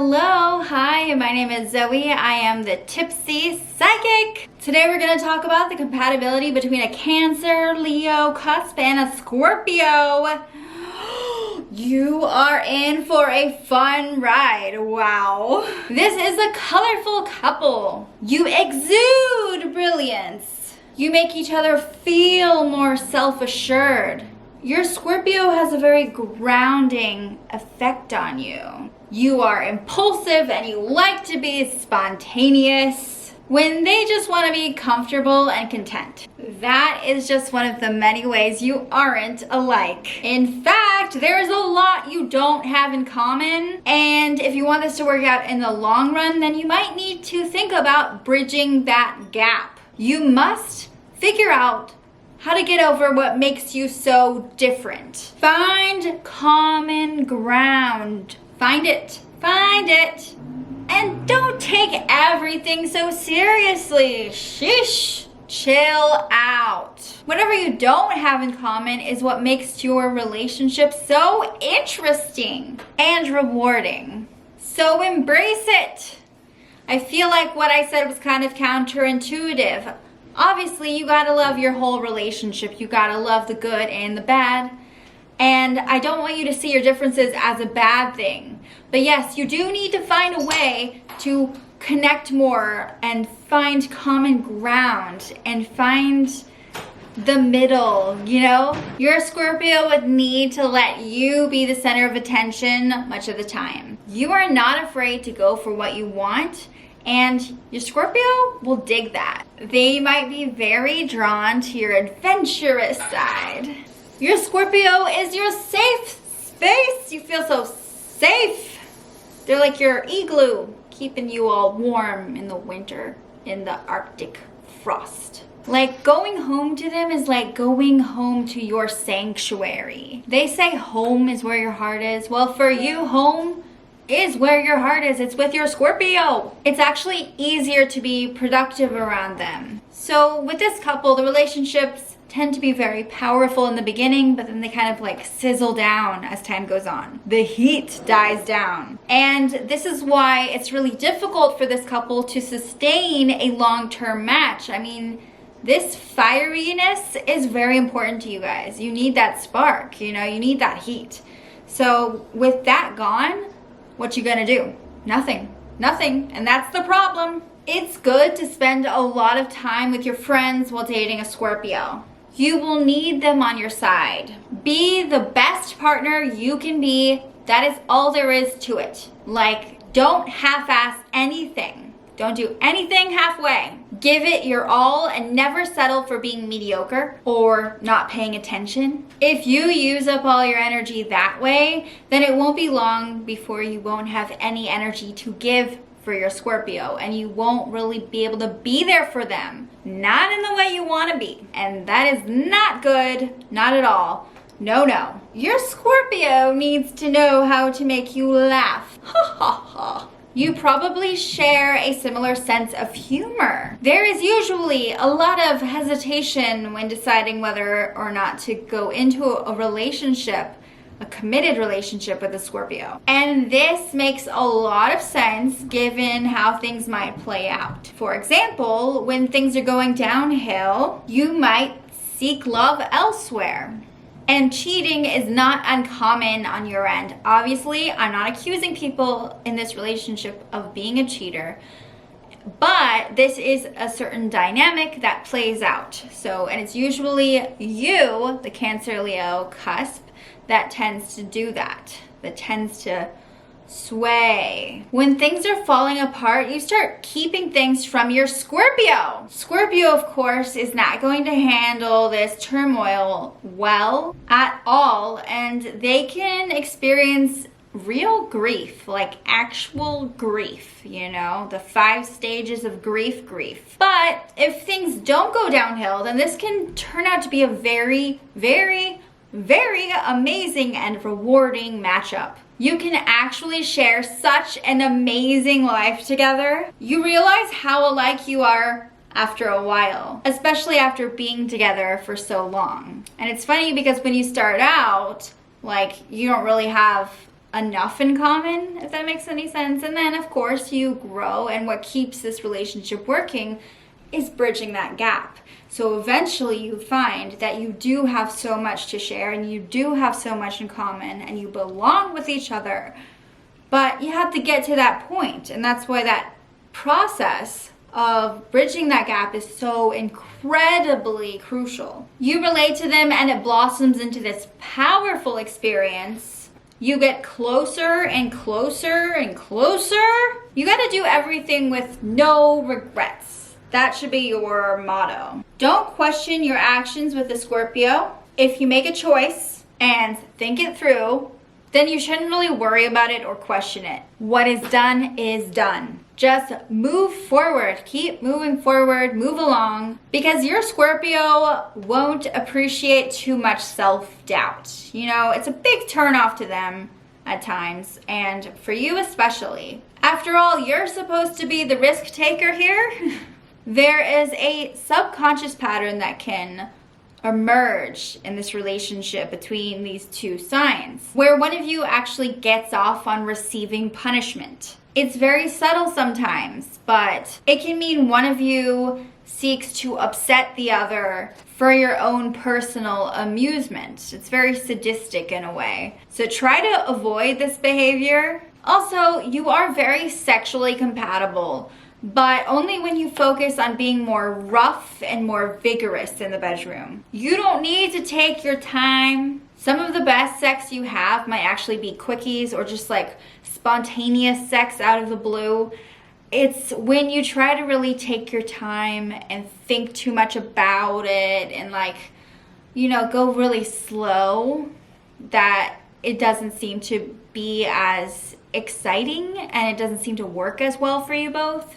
Hello, hi, my name is Zoe. I am the Tipsy Psychic. Today we're going to talk about the compatibility between a Cancer, Leo, Cusp, and a Scorpio. You are in for a fun ride. Wow. This is a colorful couple. You exude brilliance. You make each other feel more self-assured. Your Scorpio has a very grounding effect on you. You are impulsive and you like to be spontaneous when they just want to be comfortable and content. That is just one of the many ways you aren't alike. In fact, there's a lot you don't have in common, and if you want this to work out in the long run, then you might need to think about bridging that gap. You must figure out how to get over what makes you so different. Find common ground. Find it, and don't take everything so seriously. Sheesh, chill out. Whatever you don't have in common is what makes your relationship so interesting and rewarding. So embrace it. I feel like what I said was kind of counterintuitive. Obviously, you gotta love your whole relationship. You gotta love the good and the bad. And I don't want you to see your differences as a bad thing. But yes, you do need to find a way to connect more and find common ground and find the middle, you know? Your Scorpio would need to let you be the center of attention much of the time. You are not afraid to go for what you want, and your Scorpio will dig that. They might be very drawn to your adventurous side. Your Scorpio is your safe space. You feel so safe. They're like your igloo, keeping you all warm in the winter, in the Arctic frost. Like going home to them is like going home to your sanctuary. They say home is where your heart is. Well, for you, home is where your heart is. It's with your Scorpio. It's actually easier to be productive around them. So with this couple, the relationships tend to be very powerful in the beginning, but then they kind of like sizzle down as time goes on. The heat dies down. And this is why it's really difficult for this couple to sustain a long-term match. I mean, this fieriness is very important to you guys. You need that spark, you know, you need that heat. So with that gone, what you gonna do? Nothing. And that's the problem. It's good to spend a lot of time with your friends while dating a Scorpio. You will need them on your side. Be the best partner you can be. That is all there is to it. Like, don't half-ass anything. Don't do anything halfway. Give it your all and never settle for being mediocre or not paying attention. If you use up all your energy that way, then it won't be long before you won't have any energy to give for your Scorpio, and you won't really be able to be there for them. Not in the way you want to be. And that is not good. Not at all. No. Your Scorpio needs to know how to make you laugh. Ha ha ha. You probably share a similar sense of humor. There is usually a lot of hesitation when deciding whether or not to go into a relationship, a committed relationship with a Scorpio. And this makes a lot of sense given how things might play out. For example, when things are going downhill, you might seek love elsewhere. And cheating is not uncommon on your end. Obviously, I'm not accusing people in this relationship of being a cheater, but this is a certain dynamic that plays out. So, and it's usually you, the Cancer, Leo, Cusp, that tends to do that, that tends to sway. When things are falling apart, you start keeping things from your Scorpio. Scorpio, of course, is not going to handle this turmoil well at all, and they can experience real grief, like actual grief, you know, the 5 stages of grief. But if things don't go downhill, then this can turn out to be a very, very, very amazing and rewarding matchup. You can actually share such an amazing life together. You realize how alike you are after a while, especially after being together for so long. And it's funny because when you start out, like, you don't really have enough in common, if that makes any sense. And then of course you grow, and what keeps this relationship working is bridging that gap. So eventually you find that you do have so much to share, and you do have so much in common, and you belong with each other. But you have to get to that point, and that's why that process of bridging that gap is so incredibly crucial. You relate to them and it blossoms into this powerful experience. You get closer and closer and closer. You gotta do everything with no regrets. That should be your motto. Don't question your actions with the Scorpio. If you make a choice and think it through, then you shouldn't really worry about it or question it. What is done is done. Just move forward, keep moving forward, move along, because your Scorpio won't appreciate too much self-doubt. You know, it's a big turnoff to them at times, and for you especially. After all, you're supposed to be the risk taker here. There is a subconscious pattern that can emerge in this relationship between these two signs, where one of you actually gets off on receiving punishment. It's very subtle sometimes, but it can mean one of you seeks to upset the other for your own personal amusement. It's very sadistic in a way. So try to avoid this behavior. Also, you are very sexually compatible, but only when you focus on being more rough and more vigorous in the bedroom. You don't need to take your time. Some of the best sex you have might actually be quickies or just like spontaneous sex out of the blue. It's when you try to really take your time and think too much about it and like, you know, go really slow, that it doesn't seem to be as exciting and it doesn't seem to work as well for you both.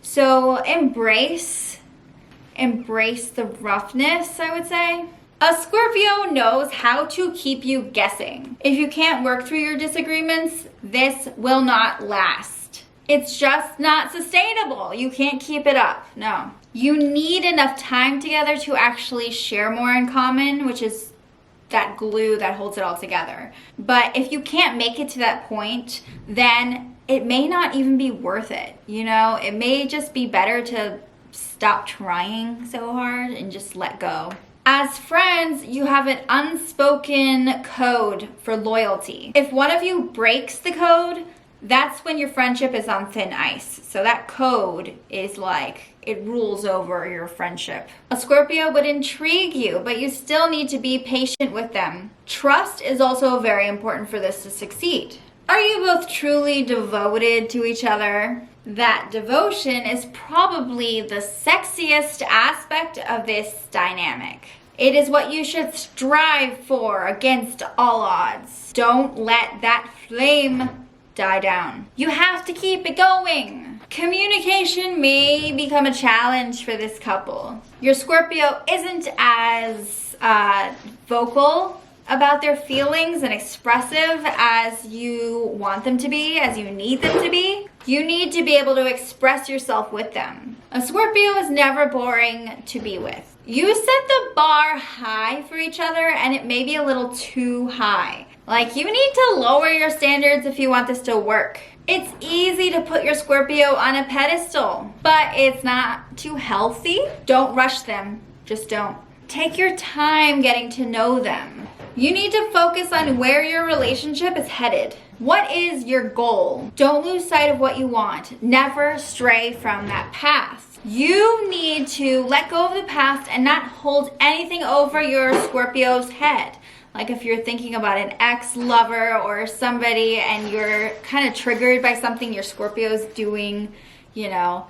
So embrace the roughness, I would say. A Scorpio knows how to keep you guessing. If you can't work through your disagreements, this will not last. It's just not sustainable. You can't keep it up. No. You need enough time together to actually share more in common, which is that glue that holds it all together. But if you can't make it to that point, then it may not even be worth it. You know, it may just be better to stop trying so hard and just let go. As friends, you have an unspoken code for loyalty. If one of you breaks the code, that's when your friendship is on thin ice. So that code is like, it rules over your friendship. A Scorpio would intrigue you, but you still need to be patient with them. Trust is also very important for this to succeed. Are you both truly devoted to each other? That devotion is probably the sexiest aspect of this dynamic. It is what you should strive for against all odds. Don't let that flame die down. You have to keep it going. Communication may become a challenge for this couple. Your Scorpio isn't as vocal about their feelings and expressive as you want them to be, as you need them to be. You need to be able to express yourself with them. A Scorpio is never boring to be with. You set the bar high for each other, and it may be a little too high. Like, you need to lower your standards if you want this to work. It's easy to put your Scorpio on a pedestal, but it's not too healthy. Don't rush them. Just don't. Take your time getting to know them. You need to focus on where your relationship is headed. What is your goal? Don't lose sight of what you want. Never stray from that path. You need to let go of the past and not hold anything over your Scorpio's head. Like if you're thinking about an ex-lover or somebody and you're kind of triggered by something your Scorpio's doing, you know,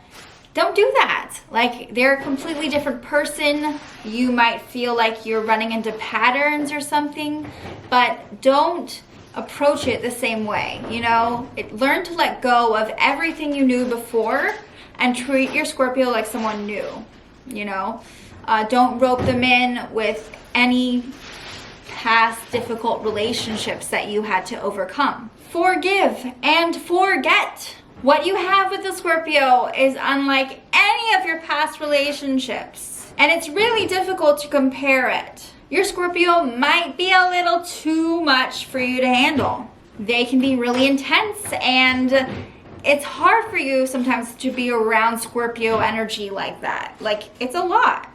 don't do that. Like, they're a completely different person. You might feel like you're running into patterns or something, but don't approach it the same way, you know? Learn to let go of everything you knew before and treat your Scorpio like someone new, you know? Don't rope them in with any past difficult relationships that you had to overcome. Forgive and forget. What you have with the Scorpio is unlike any of your past relationships, and it's really difficult to compare it. Your Scorpio might be a little too much for you to handle. they can be really intense, and it's hard for you sometimes to be around Scorpio energy like that. Like, it's a lot.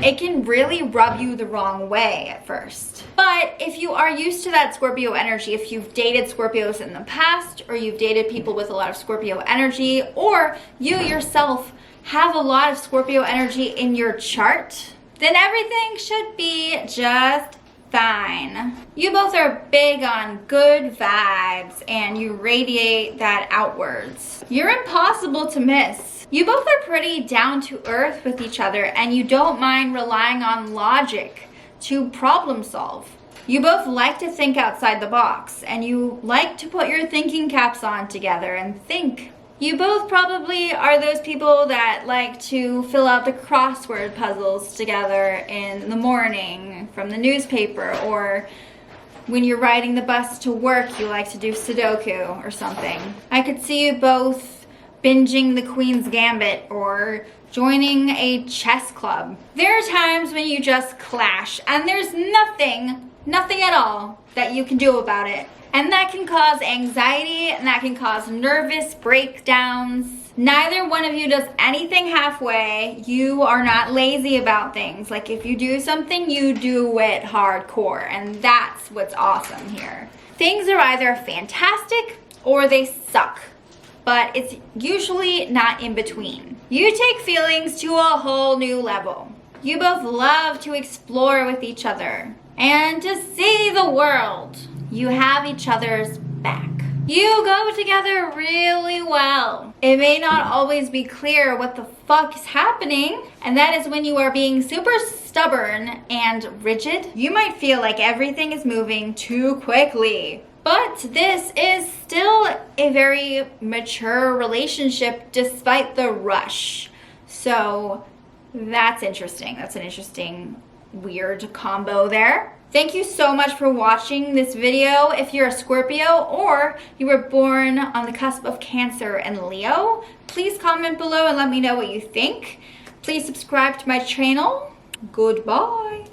It can really rub you the wrong way at first. But if you are used to that Scorpio energy, if you've dated Scorpios in the past, or you've dated people with a lot of Scorpio energy, or you yourself have a lot of Scorpio energy in your chart, then everything should be just fine. You both are big on good vibes, and you radiate that outwards. You're impossible to miss. You both are pretty down to earth with each other, and you don't mind relying on logic to problem solve. You both like to think outside the box, and you like to put your thinking caps on together and think. You both probably are those people that like to fill out the crossword puzzles together in the morning from the newspaper, or when you're riding the bus to work, you like to do Sudoku or something. I could see you both binging the Queen's Gambit or joining a chess club. There are times when you just clash, and there's nothing at all that you can do about it. And that can cause anxiety, and that can cause nervous breakdowns. Neither one of you does anything halfway. You are not lazy about things. Like, if you do something, you do it hardcore, and that's what's awesome here. Things are either fantastic or they suck, but it's usually not in between. You take feelings to a whole new level. You both love to explore with each other and to see the world. You have each other's back. You go together really well. It may not always be clear what the fuck is happening, and that is when you are being super stubborn and rigid. You might feel like everything is moving too quickly, but this is still a very mature relationship despite the rush. So that's interesting. That's an interesting, weird combo there. Thank you so much for watching this video. If you're a Scorpio or you were born on the cusp of Cancer and Leo, please comment below and let me know what you think. Please subscribe to my channel. Goodbye.